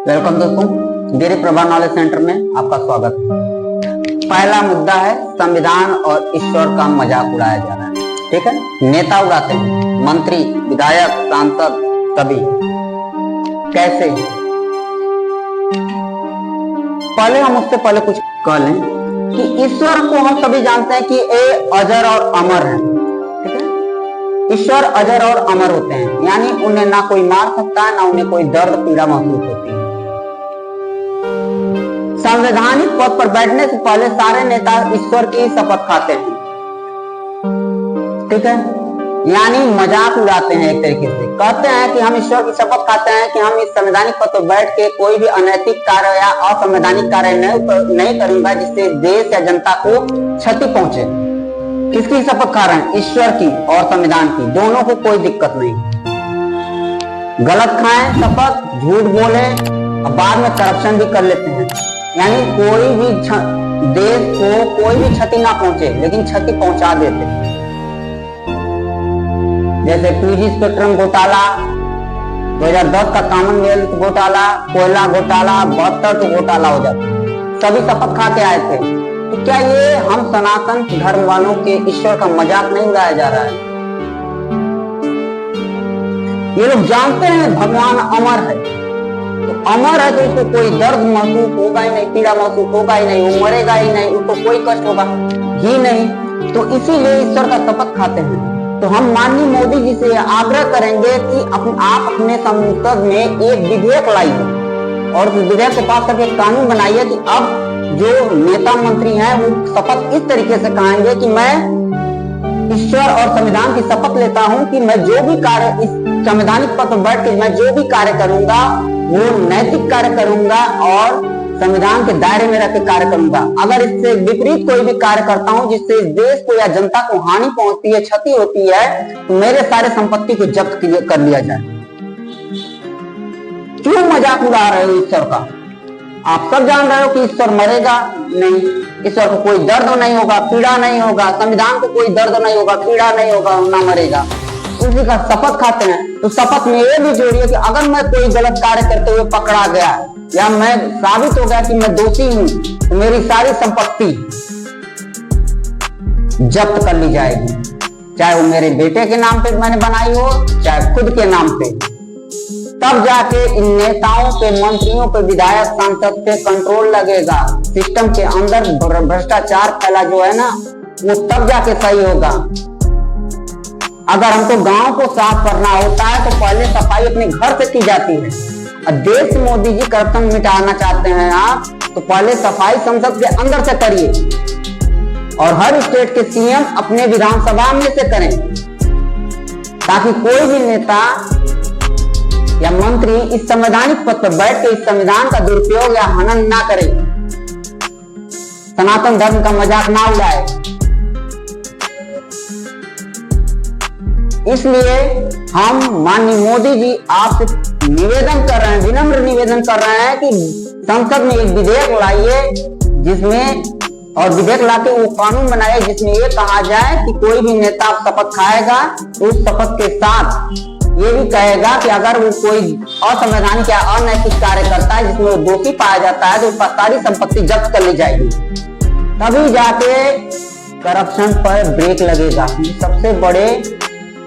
Welcome दोस्तों, dairy Prabha knowledge centre में आपका स्वागत है। पहला मुद्दा है संविधान और ईश्वर का मजाक उड़ाया जा रहा है। ठीक है, नेता उड़ाते हैं, मंत्री, विधायक, सांसद सभी। कैसे? पहले हम उससे पहले कुछ कह लें कि ईश्वर को हम सभी जानते हैं कि ये अजर और अमर है। ठीक है, ईश्वर अजर और अमर होते हैं, यानी उन्हें ना कोई मार सकता है, ना उन्हें कोई दर्द पीड़ा महसूस होती है। संवैधानिक पद पर बैठने से पहले सारे नेता ईश्वर की शपथ खाते हैं। ठीक है, यानी मजाक उड़ाते हैं, एक तरीके से कहते हैं कि हम ईश्वर की शपथ खाते हैं कि हम इस संवैधानिक पद पर बैठ के कोई भी अनैतिक कार्य या असंवैधानिक कार्य नहीं करूंगा जिससे देश या जनता को क्षति पहुंचे। किसकी शपथ खा रहे हैं? ईश्वर की और संविधान की, दोनों को कोई दिक्कत नहीं। गलत खाएं शपथ, झूठ बोले और बाद में करप्शन भी कर लेते हैं, यानी कोई भी देश को कोई भी क्षति ना पहुंचे लेकिन क्षति पहुंचा देते। जैसे 2G स्पेक्ट्रम घोटाला, 2010 का कॉमनवेल्थ घोटाला, कोयला घोटाला, 72 घोटाला हो जाता, सभी शपथ खा के आए थे। तो क्या ये हम सनातन धर्म वालों के ईश्वर का मजाक नहीं उड़ाया जा रहा है? ये लोग जानते हैं भगवान अमर है, तो अमर है तो उसको कोई दर्द महसूस होगा ही नहीं, पीड़ा महसूस होगा ही नहीं, वो मरेगा ही नहीं, उसको कोई कष्ट होगा ही नहीं, तो इसीलिए ईश्वर का शपथ खाते हैं। तो हम माननीय मोदी जी से आग्रह करेंगे कि आप अपने संसद में एक विधेयक लाइए और उस विधेयक को पास करके कानून बनाइए कि अब जो नेता मंत्री हैं वो शपथ इस तरीके से खाएंगे कि मैं ईश्वर और संविधान की शपथ लेता हूं कि मैं जो भी कार्य इस संवैधानिक पद पर बैठ के मैं जो भी कार्य करूंगा वो नैतिक कार्य करूंगा और संविधान के दायरे में रह के कार्य करूंगा। अगर इससे विपरीत कोई भी कार्य करता हूं जिससे देश को या जनता को हानि पहुंचती है, क्षति होती है, तो मेरे सारे संपत्ति को जब्त कर लिया जाए। क्यों मजाक उड़ा रहे हो ईश्वर का? आप सब जान रहे हो कि ईश्वर मरेगा नहीं, ईश्वर को कोई दर्द नहीं होगा, पीड़ा नहीं होगा, संविधान को कोई दर्द नहीं होगा, पीड़ा नहीं होगा, ना मरेगा, उसी का शपथ खाते हैं। तो शपथ में ये भी जोड़िए कि अगर मैं कोई गलत कार्य करते हुए पकड़ा गया या मैं साबित हो गया कि मैं दोषी हूं, तो मेरी सारी संपत्ति जब्त कर ली जाएगी, चाहे वो मेरे बेटे के नाम पे मैंने बनाई हो, चाहे खुद के नाम पे। तब जाके इन नेताओं पे, मंत्रियों पे, विधायक, सांसद पे कंट्रोल लगेगा। सिस्टम के अंदर भ्रष्टाचार फैला जो है ना, वो तब जाके सही होगा। अगर हमको गांव को साफ करना होता है तो पहले सफाई अपने घर से की जाती है। और देश मोदी जी करप्शन मिटाना चाहते हैं आप, तो पहले सफाई संसद के अंदर से करिए और हर स्टेट के सीएम अपने विधानसभा में से करें, ताकि कोई भी नेता या मंत्री इस संवैधानिक पद पर बैठ के इस संविधान का दुरुपयोग या हनन ना करे, सनातन धर्म का मजाक ना उड़ाए। इसलिए हम माननीय मोदी जी आपसे निवेदन कर रहे हैं, विनम्र निवेदन कर रहे हैं कि संसद में एक विधेयक लाइए जिसमें, और विधेयक लाके वो कानून बनाइए जिसमें ये कहा जाए कि कोई भी नेता शपथ खाएगा तो उस शपथ के साथ ये भी कहेगा कि अगर वो कोई असंवैधानिक या अनैतिक कार्य करता है जिसमें वो दोषी पाया जाता है तो उसका सारी संपत्ति जब्त कर ली जाएगी। तभी जाके करप्शन पर ब्रेक लगेगा। सबसे बड़े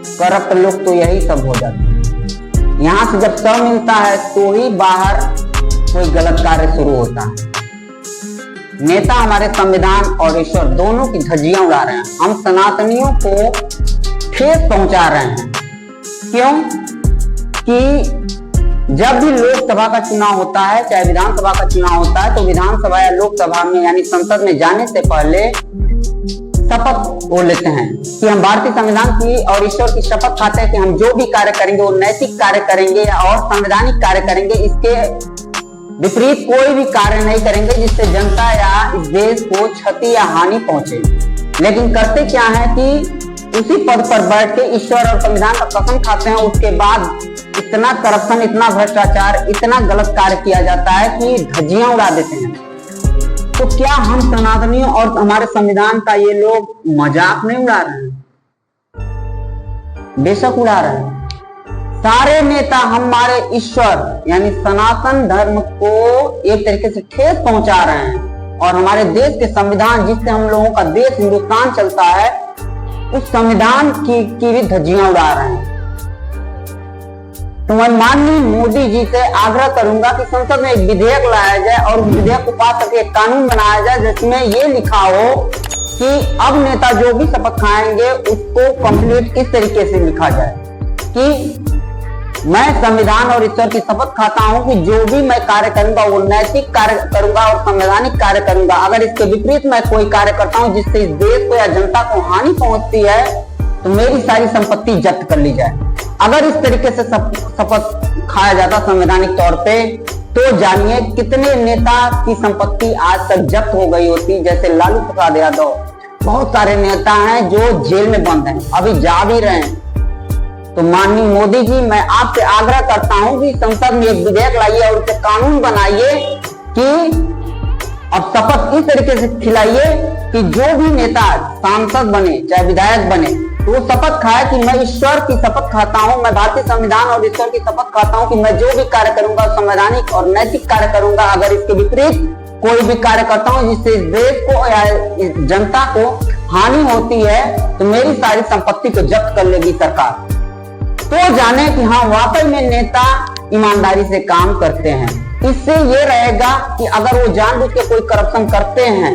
करप्ट लोग तो यही सब हो जाते हैं। यहाँ से जब सब मिलता है तो ही बाहर कोई गलत कार्य शुरू होता है। नेता हमारे संविधान और ईश्वर दोनों की धज्जियां उड़ा रहे हैं। हम सनातनियों को ठेस पहुंचा रहे हैं। क्यों? कि जब भी लोकसभा का चुनाव होता है, चाहे विधानसभा का चुनाव होता है, तो विधानसभा या लोकसभा में यानी संसद में जाने से पहले शपथ वो लेते हैं कि हम भारतीय संविधान की और ईश्वर की शपथ खाते हैं कि हम जो भी कार्य करेंगे वो नैतिक कार्य करेंगे और संवैधानिक कार्य करेंगे। इसके विपरीत कोई भी कार्य नहीं करेंगे जिससे जनता या इस देश को क्षति या हानि पहुंचे। लेकिन करते क्या है कि उसी पद पर बैठ के ईश्वर और संविधान का कसम खाते हैं, उसके बाद इतना करप्शन, इतना भ्रष्टाचार, इतना गलत कार्य किया जाता है कि धज्जियां उड़ा देते हैं। तो क्या हम सनातनियों और हमारे संविधान का ये लोग मजाक नहीं उड़ा रहे हैं? बेशक उड़ा रहे हैं। सारे नेता हमारे ईश्वर यानी सनातन धर्म को एक तरीके से ठेस पहुंचा रहे हैं और हमारे देश के संविधान, जिससे हम लोगों का देश हिंदुस्तान चलता है, उस संविधान की भी धज्जियां उड़ा रहे हैं। तो मैं माननीय मोदी जी से आग्रह करूंगा कि संसद में एक विधेयक लाया जाए और उस विधेयक को पास करके एक कानून बनाया जाए जिसमें ये लिखा हो कि अब नेता जो भी शपथ खाएंगे उसको कंप्लीट इस तरीके से लिखा जाए कि मैं संविधान और ईश्वर की शपथ खाता हूं कि जो भी मैं कार्य करूंगा वो नैतिक कार्य करूंगा और संवैधानिक कार्य करूंगा। अगर इसके विपरीत मैं कोई कार्य करता हूं जिससे इस देश को या जनता को हानि पहुंचती है तो मेरी सारी संपत्ति जब्त कर ली जाए। अगर इस तरीके से शपथ खाया जाता संवैधानिक तौर पे तो जानिए कितने नेता की संपत्ति आज तक जब्त हो गई होती। जैसे लालू प्रसाद यादव, बहुत सारे नेता हैं जो जेल में बंद हैं, अभी जा भी रहे हैं। तो माननीय मोदी जी, मैं आपसे आग्रह करता हूं कि संसद में एक विधेयक लाइए और उसे कानून बनाइए कि अब शपथ इस तरीके से खिलाइए कि जो भी नेता सांसद बने चाहे विधायक बने तो वो शपथ खाए कि मैं ईश्वर की शपथ खाता हूं, मैं भारतीय संविधान और ईश्वर की शपथ खाता हूं कि मैं जो भी कार्य करूंगा संवैधानिक और नैतिक कार्य करूंगा। अगर इसके विपरीत कोई भी कार्य करता हूं जिससे इस देश को या इस जनता को हानि होती है तो मेरी सारी संपत्ति को जब्त कर लेगी सरकार। तो जाने कि हाँ वाकई में नेता ईमानदारी से काम करते हैं। इससे ये रहेगा कि अगर वो जानबूझ के कोई करप्शन करते हैं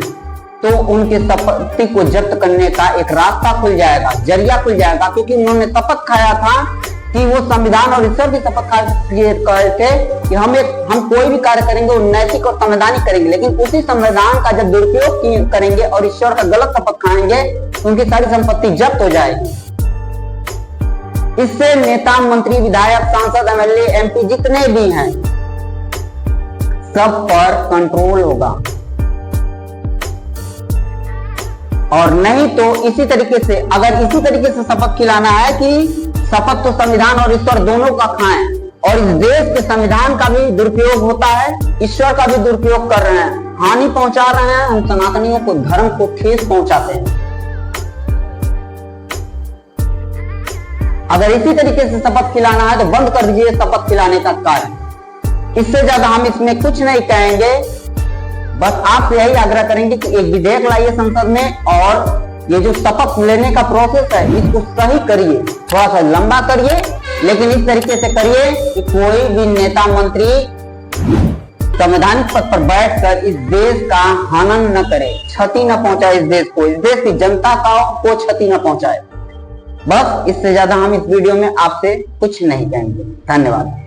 तो उनके संपत्ति को जब्त करने का एक रास्ता खुल जाएगा, जरिया खुल जाएगा, क्योंकि उन्होंने शपथ खाया था कि वो संविधान और ईश्वर की शपथ करके कि हम कोई भी कार्य करेंगे वो नैतिक और संवैधानिक करेंगे। लेकिन उसी संविधान का जब दुरुपयोग करेंगे और ईश्वर का गलत शपथ खाएंगे तो उनकी सारी संपत्ति जब्त हो जाएगी। इससे नेता, मंत्री, विधायक, सांसद, एमएलए, एमपी जितने भी हैं सब पर कंट्रोल होगा। और नहीं तो इसी तरीके से अगर इसी तरीके से शपथ खिलाना है कि शपथ तो संविधान और ईश्वर दोनों का खाएं और इस देश के संविधान का भी दुरुपयोग होता है, ईश्वर का भी दुरुपयोग कर रहे हैं, हानि पहुंचा रहे हैं, हम सनातनियों को, धर्म को ठेस पहुंचाते हैं। अगर इसी तरीके से शपथ खिलाना है तो बंद कर दीजिए शपथ खिलाने का कार्य। इससे ज्यादा हम इसमें कुछ नहीं कहेंगे। बस आपसे यही आग्रह करेंगे कि एक विधेयक लाइए संसद में और ये जो शपथ लेने का प्रोसेस है इसको सही करिए, थोड़ा सा लंबा करिए, लेकिन इस तरीके से करिए कि कोई भी नेता, मंत्री संवैधानिक पद पर बैठकर इस देश का हनन न करे, क्षति न पहुंचाए इस देश को, इस देश की जनता को क्षति न पहुंचाए। बस इससे ज्यादा हम इस वीडियो में आपसे कुछ नहीं कहेंगे। धन्यवाद।